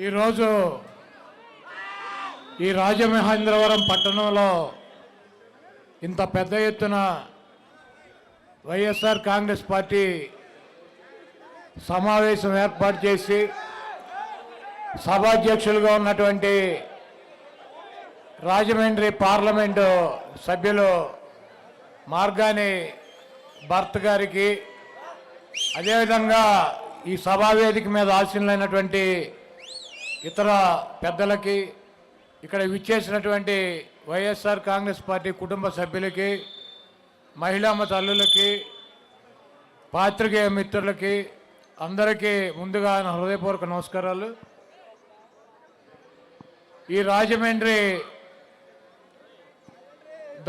ఈరోజు ఈ రాజమహేంద్రవరం పట్టణంలో ఇంత పెద్ద ఎత్తున వైఎస్ఆర్ కాంగ్రెస్ పార్టీ సమావేశం ఏర్పాటు చేసి సభాధ్యక్షులుగా ఉన్నటువంటి రాజమండ్రి పార్లమెంటు సభ్యులు మార్గాని భరత్ గారికి, అదేవిధంగా ఈ సభావేదిక మీద ఆసీనులైనటువంటి ఇతర పెద్దలకి, ఇక్కడ విచ్చేసినటువంటి వైఎస్ఆర్ కాంగ్రెస్ పార్టీ కుటుంబ సభ్యులకి, మహిళామ తల్లులకి, పాత్రికేయ మిత్రులకి అందరికీ ముందుగా నా హృదయపూర్వక నమస్కారాలు. ఈ రాజమండ్రి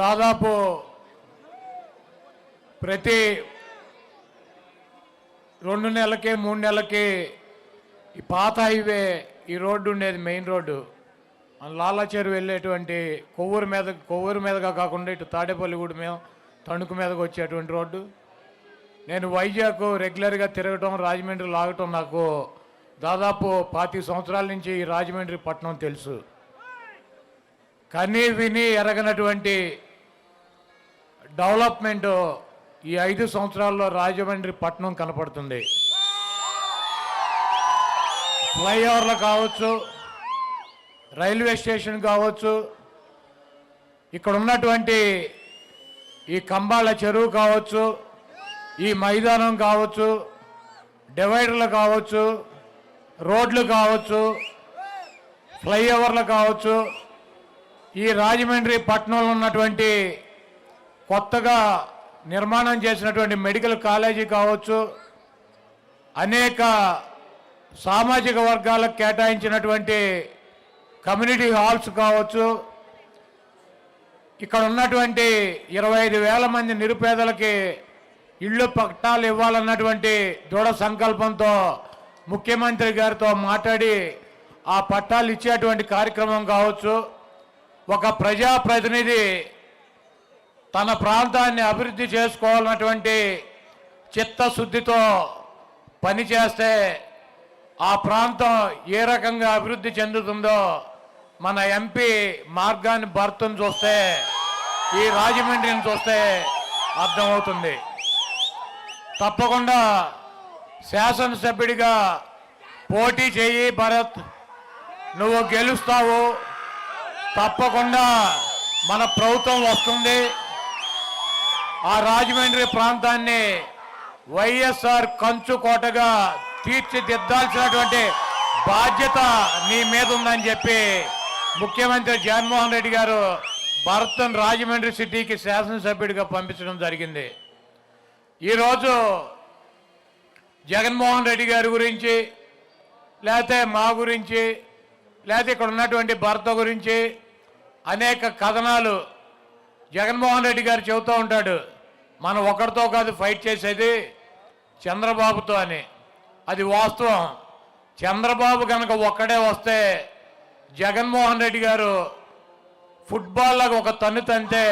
దాదాపు ప్రతి 2 నెలలకి 3 నెలలకి ఈ పాత హైవే ఈ రోడ్డు ఉండేది, మెయిన్ రోడ్డు లాలాచేరు వెళ్ళేటువంటి కొవ్వూరు మీదగా కాకుండా ఇటు తాడేపల్లిగూడ మీద తణుకు మీదకి వచ్చేటువంటి రోడ్డు. నేను వైజాగ్ రెగ్యులర్గా తిరగటం, రాజమండ్రి లాగటం నాకు దాదాపు 25 సంవత్సరాల నుంచి ఈ రాజమండ్రి పట్టణం తెలుసు. కనీ విని ఎరగనటువంటి డెవలప్మెంట్ ఈ 5 సంవత్సరాల్లో రాజమండ్రి పట్టణం కనపడుతుంది. ఫ్లైఓవర్లు కావచ్చు, రైల్వే స్టేషన్ కావచ్చు, ఇక్కడ ఉన్నటువంటి ఈ కంబాల చెరువు కావచ్చు, ఈ మైదానం కావచ్చు, డివైడర్లు కావచ్చు, రోడ్లు కావచ్చు, ఫ్లైఓవర్లు కావచ్చు, ఈ రాజమండ్రి పట్టణంలో ఉన్నటువంటి కొత్తగా నిర్మాణం చేసినటువంటి మెడికల్ కాలేజీ కావచ్చు, అనేక సామాజిక వర్గాలకు కేటాయించినటువంటి కమ్యూనిటీ హాల్స్ కావచ్చు, ఇక్కడ ఉన్నటువంటి 25,000 మంది నిరుపేదలకి ఇళ్ళు పట్టాలు ఇవ్వాలన్నటువంటి దృఢ సంకల్పంతో ముఖ్యమంత్రి గారితో మాట్లాడి ఆ పట్టాలు ఇచ్చేటువంటి కార్యక్రమం కావచ్చు, ఒక ప్రజాప్రతినిధి తన ప్రాంతాన్ని అభివృద్ధి చేసుకోవాలన్నటువంటి చిత్తశుద్ధితో పనిచేస్తే ఆ ప్రాంతం ఏ రకంగా అభివృద్ధి చెందుతుందో మన ఎంపీ మార్గాన్ని భర్తను చూస్తే, ఈ రాజమండ్రిని చూస్తే అర్థమవుతుంది. తప్పకుండా శాసనసభ్యుడిగా పోటీ చేయి భరత్, నువ్వు గెలుస్తావు. తప్పకుండా మన ప్రభుత్వం వస్తుంది. ఆ రాజమండ్రి ప్రాంతాన్ని వైఎస్ఆర్ కంచుకోటగా తీర్చిదిద్దాల్సినటువంటి బాధ్యత నీ మీద ఉందని చెప్పి ముఖ్యమంత్రి జగన్మోహన్ రెడ్డి గారు భరత్ను రాజమండ్రి సిటీకి శాసనసభ్యుడిగా పంపించడం జరిగింది. ఈరోజు జగన్మోహన్ రెడ్డి గారి గురించి, లేకపోతే మా గురించి, లేకపోతే ఇక్కడ ఉన్నటువంటి భరత్ గురించి అనేక కథనాలు జగన్మోహన్ రెడ్డి గారు చెబుతూ ఉంటాడు. మనం ఒకరితో కాదు ఫైట్ చేసేది, చంద్రబాబుతో అని. అది వాస్తవం. చంద్రబాబు కనుక ఒక్కడే వస్తే జగన్మోహన్ రెడ్డి గారు ఫుట్బాల్లాగా ఒక తన్ను తంతే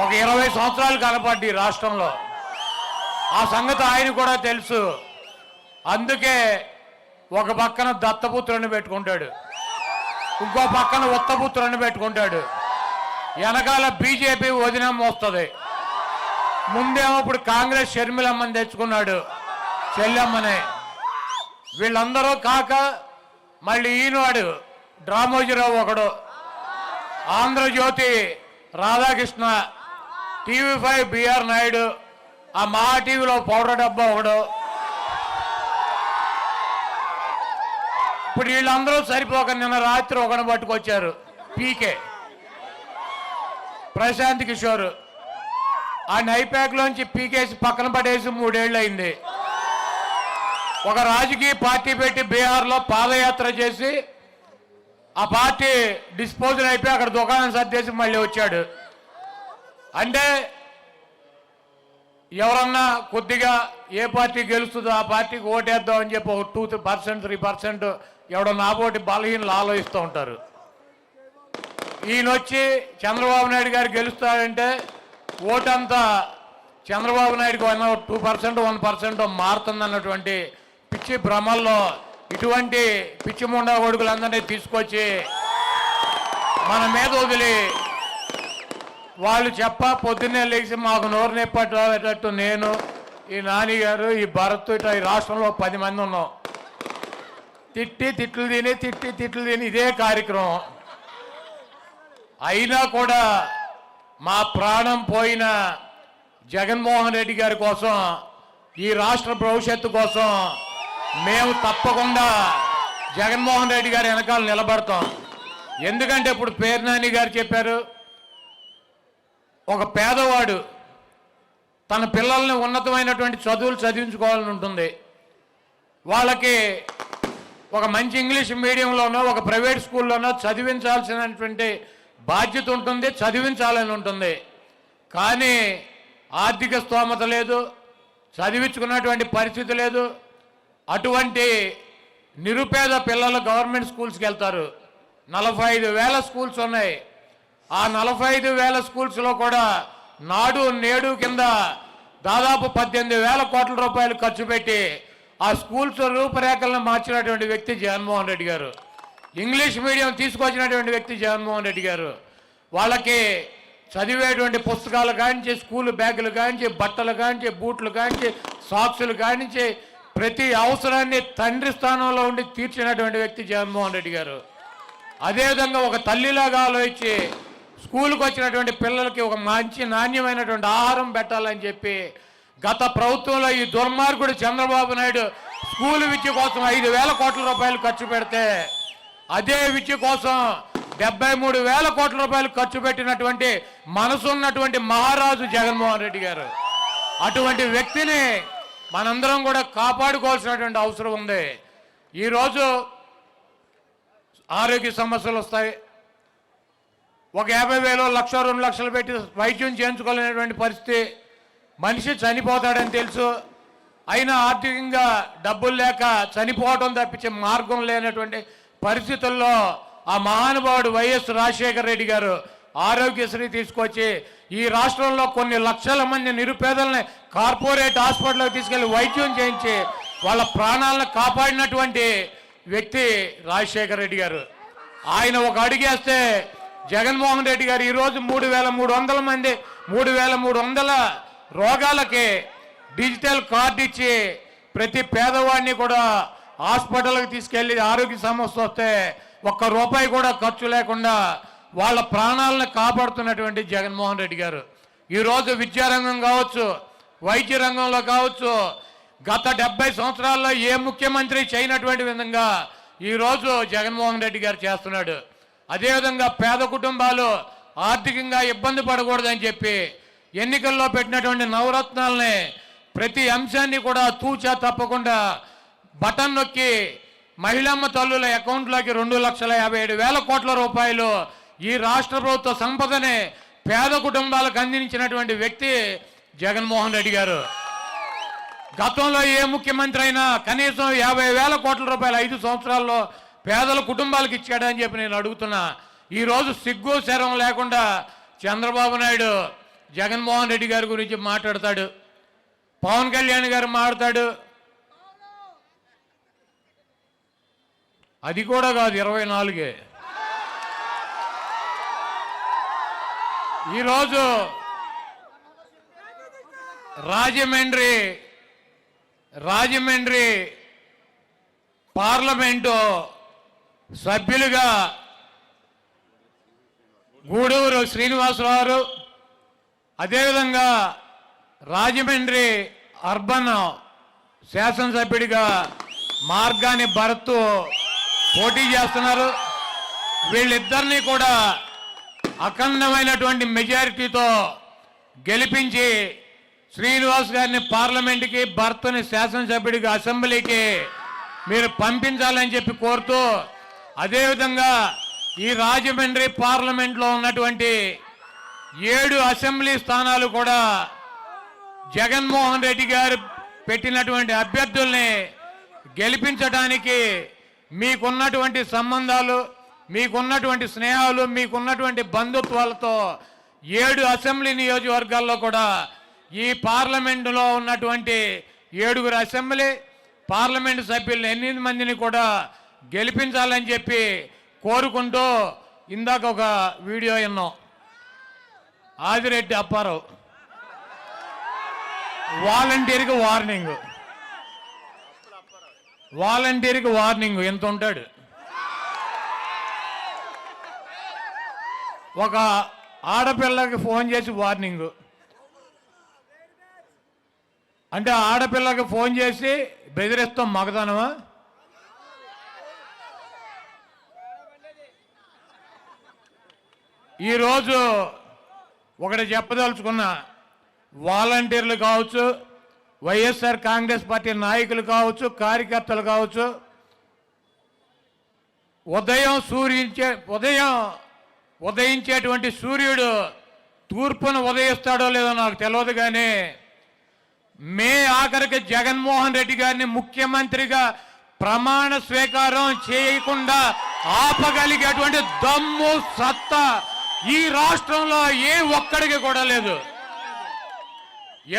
ఒక 20 సంవత్సరాలు కనపడ్డి రాష్ట్రంలో. ఆ సంగతి ఆయన కూడా తెలుసు. అందుకే ఒక పక్కన దత్తపుత్రుని పెట్టుకుంటాడు, ఇంకో పక్కన ఉత్తపుత్రుని పెట్టుకుంటాడు, వెనకాల బీజేపీ వదినమ్మ వస్తుంది, ముందేమో ఇప్పుడు కాంగ్రెస్ షర్మిలమ్మని తెచ్చుకున్నాడు, చెల్లెమ్మనే. వీళ్ళందరూ కాక మళ్ళీ ఈనాడు డ్రామోజీరావు ఒకడు, ఆంధ్రజ్యోతి రాధాకృష్ణ, TV5 బిఆర్ నాయుడు, ఆ మహా టీవీలో పౌడర్ డబ్బా ఒకడు. ఇప్పుడు వీళ్ళందరూ సరిపోక నిన్న రాత్రి ఒకడు పట్టుకొచ్చారు, పీకే ప్రశాంత్ కిషోర్. ఆ నైపాక్లోంచి పీకేసి పక్కన పడేసి 3 ఏళ్ళు అయింది. ఒక రాజకీయ పార్టీ పెట్టి బీహార్లో పాదయాత్ర చేసి ఆ పార్టీ డిస్పోజల్ అయిపోయి అక్కడ దుకాణం సర్దేసి మళ్ళీ వచ్చాడు. అంటే ఎవరన్నా కొద్దిగా ఏ పార్టీ గెలుస్తుందో ఆ పార్టీకి ఓటేద్దాం అని చెప్పి ఒక 2% 3% ఎవడో నాబోటి బలహీనలు ఆలోచిస్తూ ఉంటారు. ఈయనొచ్చి చంద్రబాబు నాయుడు గారు గెలుస్తారంటే ఓటంతా చంద్రబాబు నాయుడుకి 2% 1% మారుతుందన్నటువంటి పిచ్చి భ్రమల్లో ఇటువంటి పిచ్చి ముండా కొడుకులందరినీ తీసుకొచ్చి మన మీద వదిలి వాళ్ళు పొద్దున్నే లేచి మాకు నోరు నెప్పేటట్టు నేను ఈ నాని గారు ఈ భరత్ ఇట్లా ఈ రాష్ట్రంలో 10 మంది ఉన్నాం. తిట్లు తిని ఇదే కార్యక్రమం. అయినా కూడా మా ప్రాణం పోయిన జగన్మోహన్ రెడ్డి గారి కోసం, ఈ రాష్ట్ర భవిష్యత్తు కోసం మేము తప్పకుండా జగన్మోహన్ రెడ్డి గారి వెనకాల నిలబడతాం. ఎందుకంటే ఇప్పుడు పేర్నాని గారు చెప్పారు, ఒక పేదవాడు తన పిల్లల్ని ఉన్నతమైనటువంటి చదువులు చదివించుకోవాలని ఉంటుంది. వాళ్ళకి ఒక మంచి ఇంగ్లీష్ మీడియంలోనో ఒక ప్రైవేట్ స్కూల్లోనో చదివించాల్సినటువంటి బాధ్యత ఉంటుంది, చదివించాలని ఉంటుంది. కానీ ఆర్థిక స్తోమత లేదు, చదివించుకున్నటువంటి పరిస్థితి లేదు. అటువంటి నిరుపేద పిల్లలు గవర్నమెంట్ స్కూల్స్కి వెళ్తారు. 45,000 స్కూల్స్ ఉన్నాయి. ఆ 45,000 స్కూల్స్లో కూడా నాడు నేడు కింద దాదాపు 18,000 కోట్ల రూపాయలు ఖర్చు పెట్టి ఆ స్కూల్స్ రూపురేఖలను మార్చినటువంటి వ్యక్తి జగన్మోహన్ రెడ్డి గారు. ఇంగ్లీష్ మీడియం తీసుకొచ్చినటువంటి వ్యక్తి జగన్మోహన్ రెడ్డి గారు. వాళ్ళకి చదివేటువంటి పుస్తకాలు కానించి, స్కూల్ బ్యాగులు కానించి, బట్టలు కానించి, బూట్లు కానించి, సాక్సులు కానించి ప్రతి అవసరాన్ని తండ్రి స్థానంలో ఉండి తీర్చినటువంటి వ్యక్తి జగన్మోహన్ రెడ్డి గారు. అదేవిధంగా ఒక తల్లిలాగా ఆలోచించి స్కూల్కి వచ్చినటువంటి పిల్లలకి ఒక మంచి నాణ్యమైనటువంటి ఆహారం పెట్టాలని చెప్పి గత ప్రభుత్వంలో ఈ దుర్మార్గుడు చంద్రబాబు నాయుడు స్కూల్ విద్య కోసం 5,000 కోట్ల రూపాయలు ఖర్చు పెడితే, అదే విద్య కోసం 73,000 కోట్ల రూపాయలు ఖర్చు పెట్టినటువంటి మనసున్నటువంటి మహారాజు జగన్మోహన్ రెడ్డి గారు. అటువంటి వ్యక్తిని మనందరం కూడా కాపాడుకోవాల్సినటువంటి అవసరం ఉంది. ఈరోజు ఆరోగ్య సమస్యలు వస్తాయి. ఒక 50,000, 1,00,000, 2 లక్షలు పెట్టి వైద్యం చేయించుకోలేనటువంటి పరిస్థితి. మనిషి చనిపోతాడని తెలుసు, అయినా ఆర్థికంగా డబ్బులు లేక చనిపోవడం తప్పించే మార్గం లేనటువంటి పరిస్థితుల్లో ఆ మహానుభావుడు వైఎస్ రాజశేఖర రెడ్డి గారు ఆరోగ్యశ్రీ తీసుకొచ్చి ఈ రాష్ట్రంలో కొన్ని లక్షల మంది నిరుపేదల్ని కార్పొరేట్ హాస్పిటల్కి తీసుకెళ్లి వైద్యం చేయించి వాళ్ళ ప్రాణాలను కాపాడినటువంటి వ్యక్తి రాజశేఖర రెడ్డి గారు. ఆయన ఒక అడుగేస్తే జగన్మోహన్ రెడ్డి గారు ఈరోజు 3,300 మంది 3,300 రోగాలకి డిజిటల్ కార్డు ఇచ్చి ప్రతి పేదవాడిని కూడా హాస్పిటల్కి తీసుకెళ్లి ఆరోగ్య సమస్య వస్తే ₹1 కూడా ఖర్చు లేకుండా వాళ్ళ ప్రాణాలను కాపాడుతున్నటువంటి జగన్మోహన్ రెడ్డి గారు. ఈరోజు విద్యారంగం కావచ్చు, వైద్య రంగంలో కావచ్చు, గత 70 సంవత్సరాల్లో ఏ ముఖ్యమంత్రి చేయనటువంటి విధంగా ఈరోజు జగన్మోహన్ రెడ్డి గారు చేస్తున్నాడు. అదేవిధంగా పేద కుటుంబాలు ఆర్థికంగా ఇబ్బంది పడకూడదని చెప్పి ఎన్నికల్లో పెట్టినటువంటి నవరత్నాలని ప్రతి అంశాన్ని కూడా తూచా తప్పకుండా బటన్ నొక్కి మహిళమ్మ తల్లుల అకౌంట్లోకి 2,57,000 కోట్ల రూపాయలు ఈ రాష్ట్ర ప్రభుత్వ సంపదని పేద కుటుంబాలకు అందించినటువంటి వ్యక్తి జగన్మోహన్ రెడ్డి గారు. గతంలో ఏ ముఖ్యమంత్రి అయినా కనీసం 50,000 కోట్ల రూపాయలు 5 సంవత్సరాల్లో పేదల కుటుంబాలకు ఇచ్చాడని చెప్పి నేను అడుగుతున్నా. ఈరోజు సిగ్గు శరం లేకుండా చంద్రబాబు నాయుడు జగన్మోహన్ రెడ్డి గారి గురించి మాట్లాడతాడు, పవన్ కళ్యాణ్ గారు మాట్లాడతాడు. అది కూడా కాదు, 24. ఈరోజు రాజమండ్రి పార్లమెంటు సభ్యులుగా గూడూరు శ్రీనివాసరావు, అదేవిధంగా రాజమండ్రి అర్బన్ శాసనసభ్యుడిగా మార్గాని భరత్ పోటీ చేస్తున్నారు. వీళ్ళిద్దరినీ కూడా అఖండమైనటువంటి మెజారిటీతో గెలిపించి శ్రీనివాస్ గారిని పార్లమెంట్కి, భరత్ని శాసనసభ్యుడిగా అసెంబ్లీకి మీరు పంపించాలని చెప్పి కోరుతూ, అదేవిధంగా ఈ రాజమండ్రి పార్లమెంట్లో ఉన్నటువంటి 7 అసెంబ్లీ స్థానాలు కూడా జగన్మోహన్ రెడ్డి గారు పెట్టినటువంటి అభ్యర్థుల్ని గెలిపించడానికి మీకున్నటువంటి సంబంధాలు, మీకున్నటువంటి స్నేహాలు, మీకున్నటువంటి బంధుత్వాలతో 7 అసెంబ్లీ నియోజకవర్గాల్లో కూడా ఈ పార్లమెంటులో ఉన్నటువంటి 7 అసెంబ్లీ, పార్లమెంటు సభ్యులను 8 మందిని కూడా గెలిపించాలని చెప్పి కోరుకుంటూ ఇందాక ఒక వీడియో విన్నాం. ఆదిరెడ్డి అప్పారావు వాలంటీర్కి వార్నింగ్ ఎంత ఉంటాడు. ఒక ఆడపిల్లకి ఫోన్ చేసి వార్నింగ్ అంటే ఆడపిల్లకి ఫోన్ చేసి బెదిరిస్తాం మగదనమా? ఈరోజు ఒకటి చెప్పదలుచుకున్న, వాలంటీర్లు కావచ్చు, వైఎస్ఆర్ కాంగ్రెస్ పార్టీ నాయకులు కావచ్చు, కార్యకర్తలు కావచ్చు, ఉదయించేటువంటి సూర్యుడు తూర్పును ఉదయిస్తాడో లేదో నాకు తెలియదు, కానీ ఆఖరికి జగన్మోహన్ రెడ్డి గారిని ముఖ్యమంత్రిగా ప్రమాణ స్వీకారం చేయకుండా ఆపగలిగేటువంటి దమ్ము సత్తా ఈ రాష్ట్రంలో ఏ ఒక్కడికి కూడా లేదు.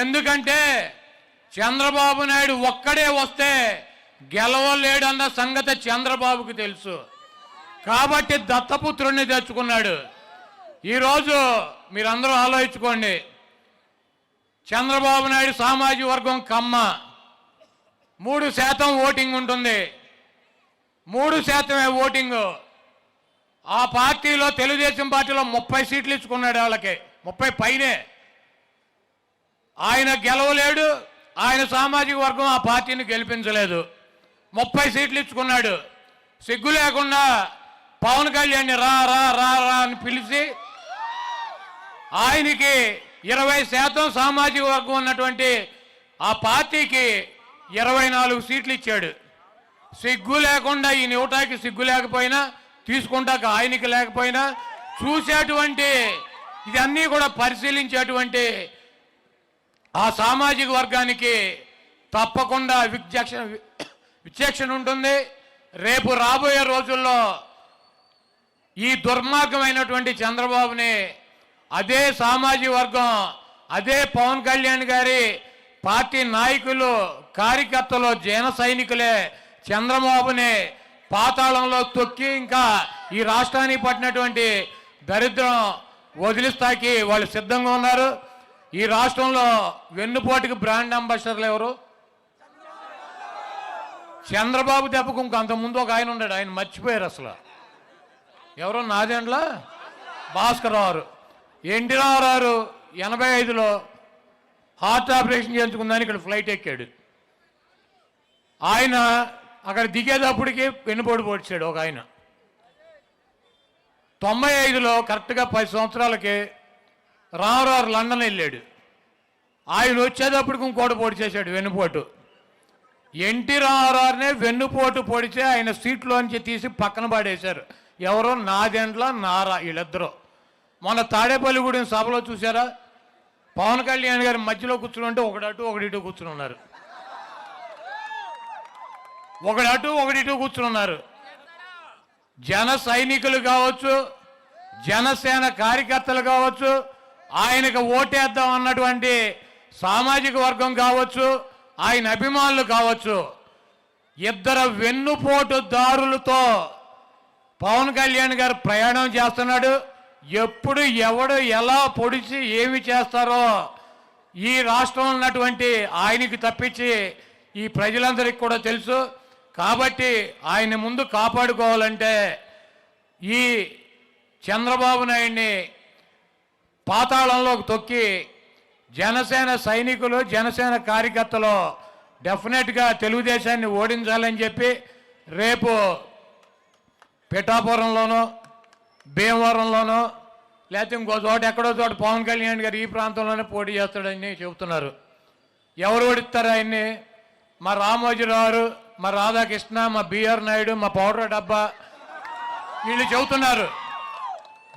ఎందుకంటే చంద్రబాబు నాయుడు ఒక్కడే వస్తే గెలవలేడన్న సంగతి చంద్రబాబుకి తెలుసు. కాబట్టి దత్తపుత్రుణ్ణి తెచ్చుకున్నాడు. ఈరోజు మీరందరూ ఆలోచించుకోండి. చంద్రబాబు నాయుడు సామాజిక వర్గం కమ్మ, 3% ఓటింగ్ ఉంటుంది. 3% ఓటింగు. ఆ పార్టీలో తెలుగుదేశం పార్టీలో 30 సీట్లు ఇచ్చుకున్నాడు. వాళ్ళకి 30 పైనే. ఆయన గెలవలేడు. ఆయన సామాజిక వర్గం ఆ పార్టీని గెలిపించలేదు. 30 సీట్లు ఇచ్చుకున్నాడు. సిగ్గు లేకుండా పవన్ కళ్యాణ్ రా రా రా రా అని పిలిచి ఆయనకి 20% సామాజిక వర్గం ఉన్నటువంటి ఆ పార్టీకి 24 సీట్లు ఇచ్చాడు. సిగ్గు లేకుండా ఈ ఇవ్వటానికి సిగ్గు లేకపోయినా, తీసుకుంటాక ఆయనకి లేకపోయినా, చూసేటువంటి ఇదన్నీ కూడా పరిశీలించేటువంటి ఆ సామాజిక వర్గానికి తప్పకుండా విచక్షణ ఉంటుంది. రేపు రాబోయే రోజుల్లో ఈ దుర్మార్గమైనటువంటి చంద్రబాబుని అదే సామాజిక వర్గం, అదే పవన్ కళ్యాణ్ గారి పార్టీ నాయకులు, కార్యకర్తలు, జన సైనికులే చంద్రబాబుని పాతాళంలో తొక్కి ఇంకా ఈ రాష్ట్రానికి పట్టినటువంటి దరిద్రం వదిలిస్తాకి వాళ్ళు సిద్ధంగా ఉన్నారు. ఈ రాష్ట్రంలో వెన్నుపోటుకి బ్రాండ్ అంబాసిడర్లు ఎవరు? చంద్రబాబు దెబ్బకు ఇంకంతకుముందు ఒక ఆయన ఉన్నాడు, ఆయన మర్చిపోయారు అసలు. ఎవరో Nadendla Bhaskar Rao. NT Ramarao 85లో heart operation చేయించుకుందని ఇక్కడ ఫ్లైట్ ఎక్కాడు. ఆయన అక్కడ దిగేటప్పటికి వెన్నుపోటు పొడిచాడు ఒక ఆయన. 95లో కరెక్ట్గా 10 సంవత్సరాలకి రామారావు లండన్ వెళ్ళాడు. ఆయన వచ్చేటప్పటికి ఇంకోటి పొడి చేశాడు వెన్నుపోటు. ఎన్టీ రామారావునే వెన్నుపోటు పొడిచి ఆయన సీట్లోంచి తీసి పక్కన పడేశారు. ఎవరో నాదెండ్ల నారా వీళ్ళిద్దరూ. మొన్న తాడేపల్లిగూడెం సభలో చూసారా? పవన్ కళ్యాణ్ గారి మధ్యలో కూర్చుని ఉంటే ఒకటి అటు ఒకటి ఇటు కూర్చుని ఉన్నారు. ఒకటి అటు ఒకటి ఇటు కూర్చుని ఉన్నారు. జన సైనికులు కావచ్చు, జనసేన కార్యకర్తలు కావచ్చు, ఆయనకు ఓటేద్దాం అన్నటువంటి సామాజిక వర్గం కావచ్చు, ఆయన అభిమానులు కావచ్చు, ఇద్దరు వెన్నుపోటుదారులతో పవన్ కళ్యాణ్ గారు ప్రయాణం చేస్తున్నాడు. ఎప్పుడు ఎవడు ఎలా పొడిచి ఏమి చేస్తారో ఈ రాష్ట్రంలో ఉన్నటువంటి ఆయనకి తప్పించి ఈ ప్రజలందరికీ కూడా తెలుసు. కాబట్టి ఆయన ముందు కాపాడుకోవాలంటే ఈ చంద్రబాబు నాయుడిని పాతాళంలోకి తొక్కి జనసేన సైనికులు, జనసేన కార్యకర్తలు డెఫినెట్గా తెలుగుదేశాన్ని ఓడించాలని చెప్పి రేపు పిఠాపురంలోనో, భీమవరంలోనో, లేకపోతే ఇంకో చోట ఎక్కడో చోట పవన్ కళ్యాణ్ గారు ఈ ప్రాంతంలోనే పోటీ చేస్తాడని చెబుతున్నారు. ఎవరు ఓడిస్తారు ఆయన్ని? మా రామోజీరావు, మా రాధాకృష్ణ, మా బిఆర్ నాయుడు, మా పౌడర్ డబ్బా వీళ్ళు చెబుతున్నారు.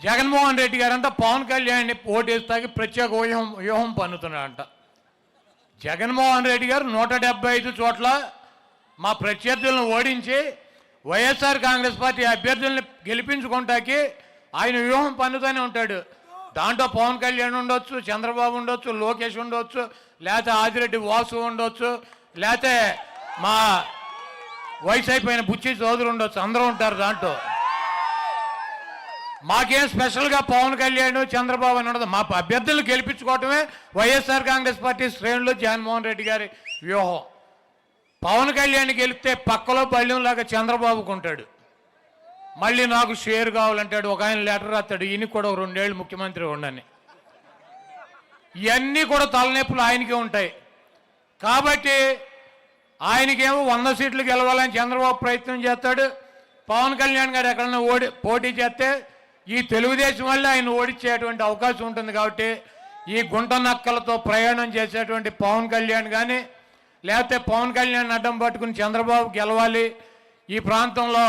జగన్మోహన్ రెడ్డి గారంట పవన్ కళ్యాణ్ని ఓటేస్తాకి ప్రత్యేక వ్యూహం పన్నుతున్నాడంట. జగన్మోహన్ రెడ్డి గారు 175 చోట్ల మా ప్రత్యర్థులను ఓడించి వైఎస్ఆర్ కాంగ్రెస్ పార్టీ అభ్యర్థుల్ని గెలిపించుకుంటాకి ఆయన వ్యూహం పన్నుతూనే ఉంటాడు. దాంట్లో పవన్ కళ్యాణ్ ఉండొచ్చు, చంద్రబాబు ఉండొచ్చు, లోకేష్ ఉండొచ్చు, లేకపోతే ఆదిరెడ్డి వాసు ఉండొచ్చు, లేకపోతే మా వయసు అయిపోయిన బుచ్చి సోదరు ఉండొచ్చు, అందరూ ఉంటారు దాంట్లో. మాకేం స్పెషల్గా పవన్ కళ్యాణ్ చంద్రబాబు అని ఉండదు. మా అభ్యర్థులను గెలిపించుకోవటమే వైఎస్ఆర్ కాంగ్రెస్ పార్టీ శ్రేణులు జగన్మోహన్ రెడ్డి గారి వ్యూహం. పవన్ కళ్యాణ్ గెలిపితే పక్కలో పళ్ళెంలాగా చంద్రబాబుకు ఉంటాడు. మళ్ళీ నాకు షేర్ కావాలంటాడు, ఒక ఆయన లెటర్ రాస్తాడు, ఈయనకి కూడా 2 ఏళ్ళు ముఖ్యమంత్రి ఉండని. ఇవన్నీ కూడా తలనొప్పులు ఆయనకే ఉంటాయి. కాబట్టి ఆయనకేమో 100 సీట్లు గెలవాలని చంద్రబాబు ప్రయత్నం చేస్తాడు. పవన్ కళ్యాణ్ గారు ఎక్కడన్నా పోటీ చేస్తే ఈ తెలుగుదేశం వల్ల ఆయన ఓడించేటువంటి అవకాశం ఉంటుంది. కాబట్టి ఈ గుంట నక్కలతో ప్రయాణం చేసేటువంటి పవన్ కళ్యాణ్ కానీ, లేకపోతే పవన్ కళ్యాణ్ అడ్డం పట్టుకుని చంద్రబాబు గెలవాలి, ఈ ప్రాంతంలో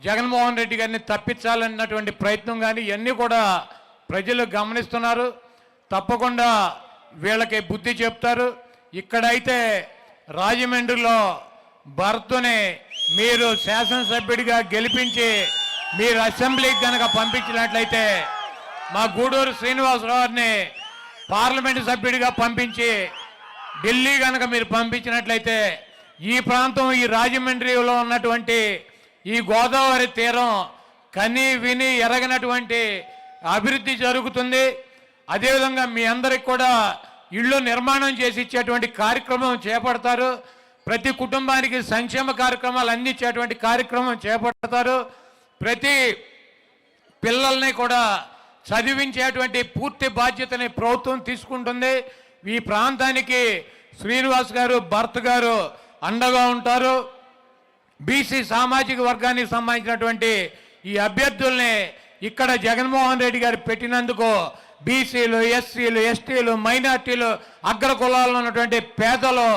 జగన్మోహన్ రెడ్డి గారిని తప్పించాలన్నటువంటి ప్రయత్నం కానీ ఇవన్నీ కూడా ప్రజలు గమనిస్తున్నారు. తప్పకుండా వీళ్ళకి బుద్ధి చెప్తారు. ఇక్కడైతే రాజమండ్రిలో భరత్ని మీరు శాసనసభ్యుడిగా గెలిపించి మీరు అసెంబ్లీకి కనుక పంపించినట్లయితే, మా గూడూరు శ్రీనివాసరావుని పార్లమెంటు సభ్యుడిగా పంపించి ఢిల్లీ కనుక మీరు పంపించినట్లయితే ఈ ప్రాంతం, ఈ రాజమండ్రిలో ఉన్నటువంటి ఈ గోదావరి తీరం కని విని ఎరగనటువంటి అభివృద్ధి జరుగుతుంది. అదేవిధంగా మీ అందరికి కూడా ఇళ్ళు నిర్మాణం చేసి ఇచ్చేటువంటి కార్యక్రమం చేపడతారు. ప్రతి కుటుంబానికి సంక్షేమ కార్యక్రమాలు అందించేటువంటి కార్యక్రమం చేపడతారు. ప్రతి పిల్లల్ని కూడా చదివించేటువంటి పూర్తి బాధ్యతని ప్రభుత్వం తీసుకుంటుంది. ఈ ప్రాంతానికి శ్రీనివాస్ గారు, భరత్ గారు అండగా ఉంటారు. బీసీ సామాజిక వర్గానికి సంబంధించినటువంటి ఈ అభ్యర్థుల్ని ఇక్కడ జగన్మోహన్ రెడ్డి గారు పెట్టినందుకు బీసీలు, ఎస్సీలు, ఎస్టీలు, మైనార్టీలు, అగ్ర కులాల్లో ఉన్నటువంటి పేదలు